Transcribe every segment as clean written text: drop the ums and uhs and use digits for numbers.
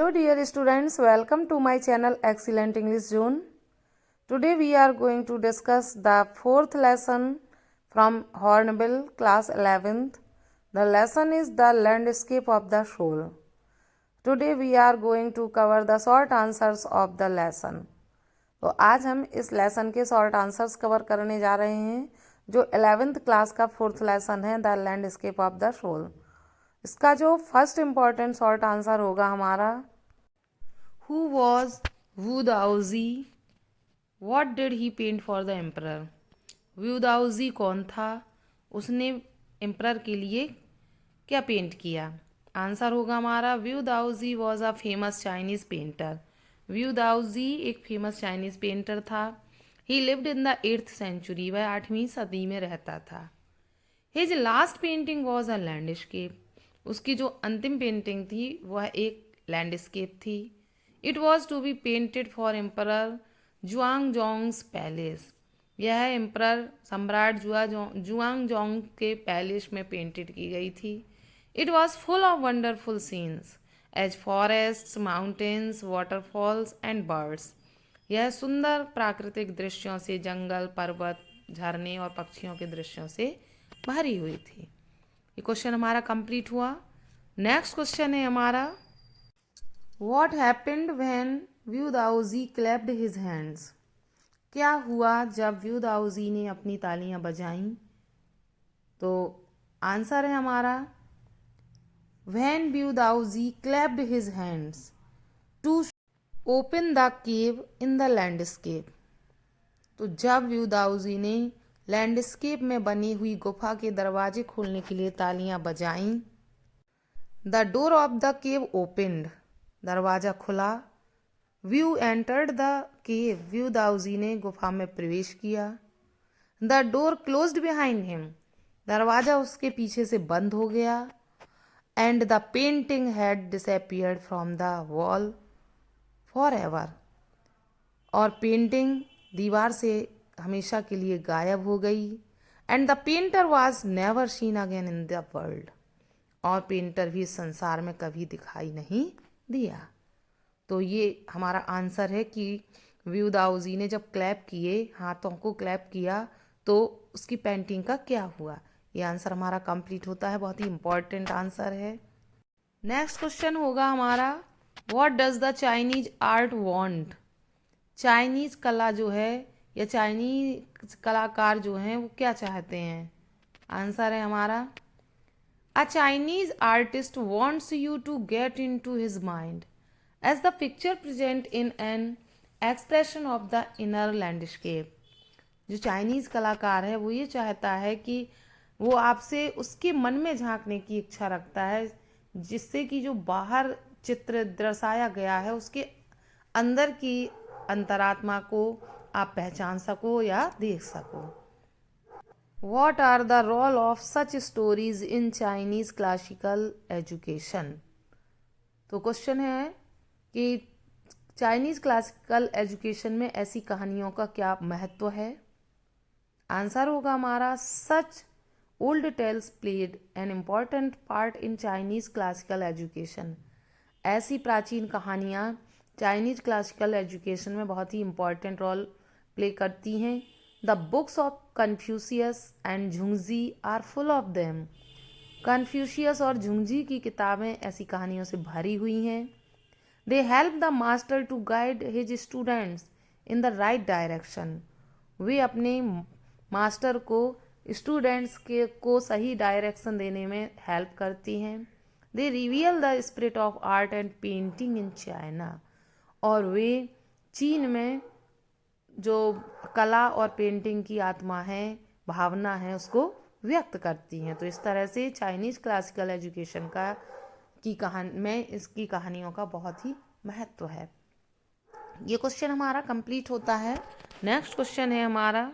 Hello dear students, welcome to my channel Excellent English Zone. Today we are going to discuss the fourth lesson from Hornbill class 11th. The lesson is the landscape of the soul. Today we are going to cover the short answers of the lesson. तो आज हम इस lesson के short answers cover करने जा रहे हैं जो 11th क्लास का फोर्थ लेसन है the landscape of the soul. इसका जो फर्स्ट इम्पॉर्टेंट शॉर्ट आंसर होगा हमारा, who was Wu Daozi, what did he paint for the emperor. Wu Daozi कौन था, उसने एम्परर के लिए क्या पेंट किया। आंसर होगा हमारा Wu Daozi was a famous Chinese painter. Wu Daozi एक फेमस चाइनीज पेंटर था। He lived in the 8th century, वह 8वीं सदी में रहता था। His last painting was a landscape, उसकी जो अंतिम पेंटिंग थी वह एक लैंडस्केप थी। It was to be painted for emperor Xuanzong's palace, यह एम्परर सम्राट जुआंगजोंग के पैलेस में पेंटेड की गई थी। It was full of wonderful scenes as forests, mountains, waterfalls and birds, यह सुंदर प्राकृतिक दृश्यों से, जंगल, पर्वत, झरने और पक्षियों के दृश्यों से भरी हुई थी। ये क्वेश्चन हमारा कंप्लीट हुआ। नेक्स्ट क्वेश्चन है हमारा, what happened when Wu Daozi clapped his hands. क्या हुआ जब व्यू दाउजी ने अपनी तालियां बजाईं। तो आंसर है हमारा, when Wu Daozi clapped his hands to open the cave in the landscape. तो जब व्यू दाउजी ने लैंडस्केप में बनी हुई गुफा के दरवाजे खोलने के लिए तालियां बजाईं, the door of the cave opened, दरवाजा खुला। View entered the cave, view दाउजी ने गुफा में प्रवेश किया। The door closed behind him, दरवाजा उसके पीछे से बंद हो गया। And the painting had disappeared from the wall for ever, और पेंटिंग दीवार से हमेशा के लिए गायब हो गई। And the painter was never seen again in the world, और पेंटर भी संसार में कभी दिखाई नहीं दिया। तो ये हमारा आंसर है कि व्यू दाउजी ने जब क्लैप किए, हाथों को क्लैप किया, तो उसकी पेंटिंग का क्या हुआ। ये आंसर हमारा कंप्लीट होता है, बहुत ही इंपॉर्टेंट आंसर है। नेक्स्ट क्वेश्चन होगा हमारा, what does the Chinese art want. Chinese कला जो है या चाइनीज कलाकार जो हैं वो क्या चाहते हैं। आंसर है हमारा, a Chinese artist wants you to get in to his mind as the picture present in an expression of the inner landscape. जो चाइनीज कलाकार है वो ये चाहता है कि वो आपसे उसके मन में झांकने की इच्छा रखता है, जिससे कि जो बाहर चित्र दर्शाया गया है उसके अंदर की अंतरात्मा को आप पहचान सको या देख सको। What are the role of such stories in Chinese classical education? तो क्वेश्चन है कि चाइनीज क्लासिकल एजुकेशन में ऐसी कहानियों का क्या महत्व है। आंसर होगा हमारा, such old tales played an important part in Chinese classical education. ऐसी प्राचीन कहानियाँ चाइनीज क्लासिकल एजुकेशन में बहुत ही इम्पॉर्टेंट रोल प्ले करती हैं। The books of Confucius and Zhuangzi are full of them. Confucius और झुंगजी की किताबें ऐसी कहानियों से भरी हुई हैं। They help the master to guide his students in the right direction. वे अपने मास्टर को स्टूडेंट्स के को सही डायरेक्शन देने में हेल्प करती हैं। They reveal the spirit of art and painting in China, और वे चीन में जो कला और पेंटिंग की आत्मा है, भावना है, उसको व्यक्त करती हैं। तो इस तरह से चाइनीज क्लासिकल एजुकेशन का की कहानी में इसकी कहानियों का बहुत ही महत्व है। ये क्वेश्चन हमारा कंप्लीट होता है। नेक्स्ट क्वेश्चन है हमारा,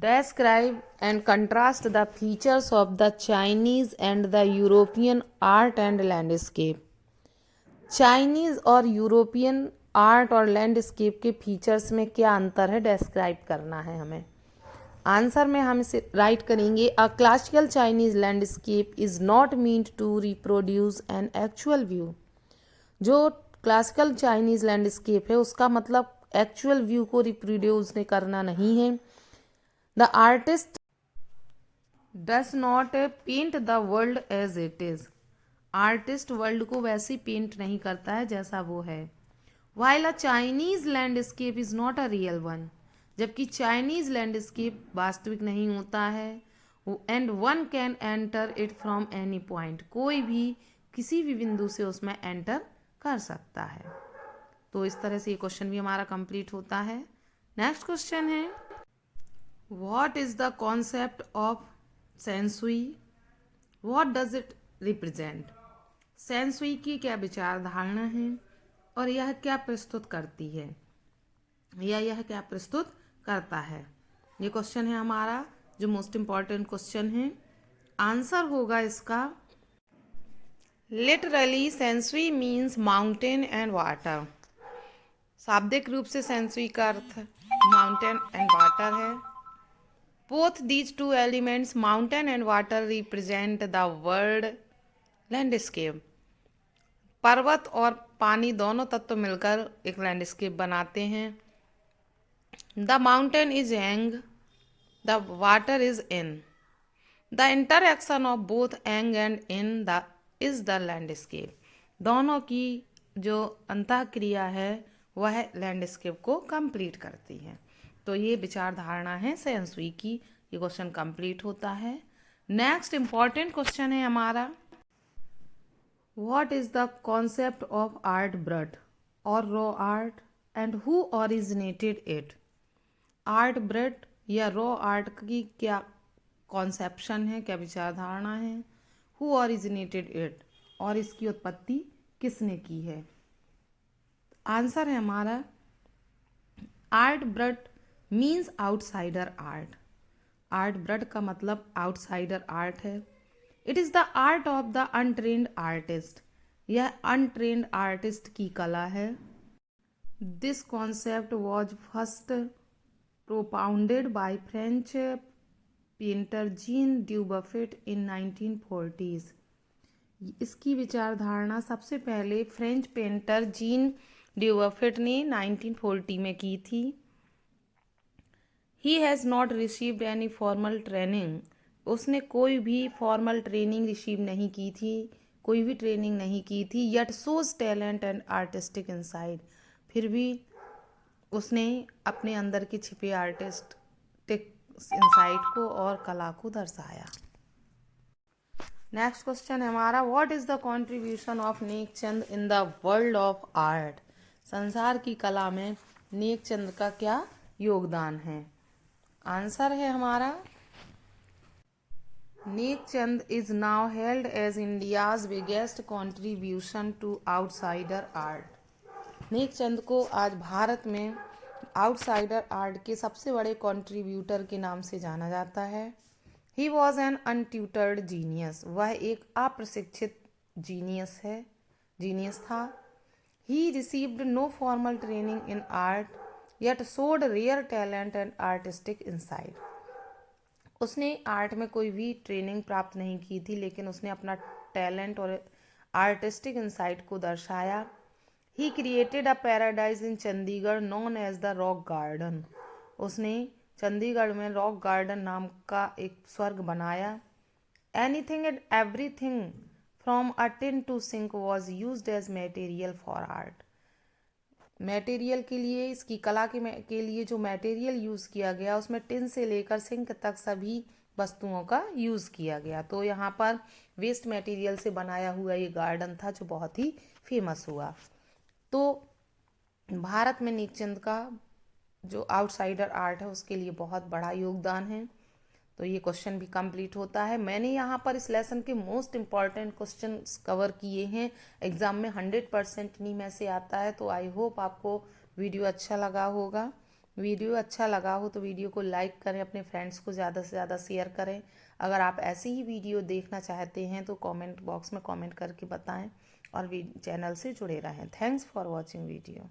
describe and contrast the features of the Chinese and the European art and landscape। Chinese और यूरोपियन आर्ट और लैंडस्केप के फीचर्स में क्या अंतर है, डिस्क्राइब करना है हमें। आंसर में हम इसे राइट करेंगे, a classical Chinese landscape is not meant to reproduce an actual view. जो क्लासिकल चाइनीज लैंडस्केप है उसका मतलब एक्चुअल व्यू को रिप्रोड्यूस ने करना नहीं है। The artist does not paint the world as it is. Artist world को वैसे पेंट नहीं करता है जैसा वो है। While a Chinese landscape is not a real one. जबकि चाइनीज लैंडस्केप वास्तविक नहीं होता है। And one can enter it from any point. कोई भी किसी भी बिंदु से उसमें एंटर कर सकता है। तो इस तरह से ये क्वेश्चन भी हमारा कंप्लीट होता है। नेक्स्ट क्वेश्चन है, what is the concept of Sansui, what does it represent. Sansui की क्या विचारधारणा है और यह क्या प्रस्तुत करती है, या यह क्या प्रस्तुत करता है। ये क्वेश्चन है हमारा जो मोस्ट इम्पॉर्टेंट क्वेश्चन है। आंसर होगा इसका, literally Sansui means mountain and water. शाब्दिक रूप से सेंसुई का अर्थ माउंटेन एंड वाटर है। Both these two elements mountain and water represent the world landscape. पर्वत और पानी दोनों तत्व मिलकर एक लैंडस्केप बनाते हैं। The mountain is Ang, the water is in. The interaction of both Ang and in the is the landscape. दोनों की जो अंतःक्रिया है वह लैंडस्केप को कंप्लीट करती है। तो ये विचारधारणा है सेंसुई की। ये क्वेश्चन कंप्लीट होता है। नेक्स्ट इंपॉर्टेंट क्वेश्चन है हमारा, what is the concept of art brut और raw art and who originated it. Art brut या रॉ आर्ट की क्या कॉन्सेप्शन है, क्या विचारधारणा है। हु ओरिजिनेटेड इट, और इसकी उत्पत्ति किसने की है। आंसर है हमारा, art brut means outsider art. Art brut का मतलब आउटसाइडर आर्ट है। It is the art of the untrained artist. यह अनट्रेन्ड आर्टिस्ट की कला है। This concept was first propounded by French painter Jean Dubuffet इन 1940s। इसकी विचारधारणा सबसे पहले फ्रेंच पेंटर जीन ड्यूबफेट ने 1940 में की थी। He has not received any formal training. उसने कोई भी फॉर्मल ट्रेनिंग रिसीव नहीं की थी, कोई भी ट्रेनिंग नहीं की थी। Yet shows talent and artistic inside. फिर भी उसने अपने अंदर के छिपे आर्टिस्टिक इनसाइट को और कला को दर्शाया। नेक्स्ट क्वेश्चन है हमारा, what is the contribution of Nek Chand in the world of art. संसार की कला में नेकचंद का क्या योगदान है। आंसर है हमारा, Nekchand is now held as India's biggest contribution to outsider art. Nekchand को आज भारत में आउटसाइडर आर्ट के सबसे बड़े कंट्रीब्यूटर के नाम से जाना जाता है। He was an untutored genius. वह एक अप्रशिक्षित जीनियस था। He received no formal training in art yet showed rare talent and artistic insight। उसने आर्ट में कोई भी ट्रेनिंग प्राप्त नहीं की थी, लेकिन उसने अपना टैलेंट और आर्टिस्टिक इंसाइट को दर्शाया। He created a paradise in Chandigarh known as the rock garden. उसने चंडीगढ़ में रॉक गार्डन नाम का एक स्वर्ग बनाया। Anything and everything from a tin to sink was used as material for art. Material के लिए, इसकी कला के लिए जो मटेरियल यूज़ किया गया उसमें टिन से लेकर सिंक तक सभी वस्तुओं का यूज़ किया गया। तो यहाँ पर वेस्ट मटेरियल से बनाया हुआ ये गार्डन था जो बहुत ही फेमस हुआ। तो भारत में नेकचंद का जो आउटसाइडर आर्ट है उसके लिए बहुत बड़ा योगदान है। तो ये क्वेश्चन भी कंप्लीट होता है। मैंने यहाँ पर इस लेसन के मोस्ट इम्पॉर्टेंट क्वेश्चन कवर किए हैं। एग्ज़ाम में 100% इन्हीं में से आता है। तो आई होप आपको वीडियो अच्छा लगा होगा। वीडियो अच्छा लगा हो तो वीडियो को लाइक करें, अपने फ्रेंड्स को ज़्यादा से ज़्यादा शेयर करें। अगर आप ऐसी ही वीडियो देखना चाहते हैं तो कमेंट बॉक्स में कमेंट करके बताएं और चैनल से जुड़े रहें। Thanks for watching video.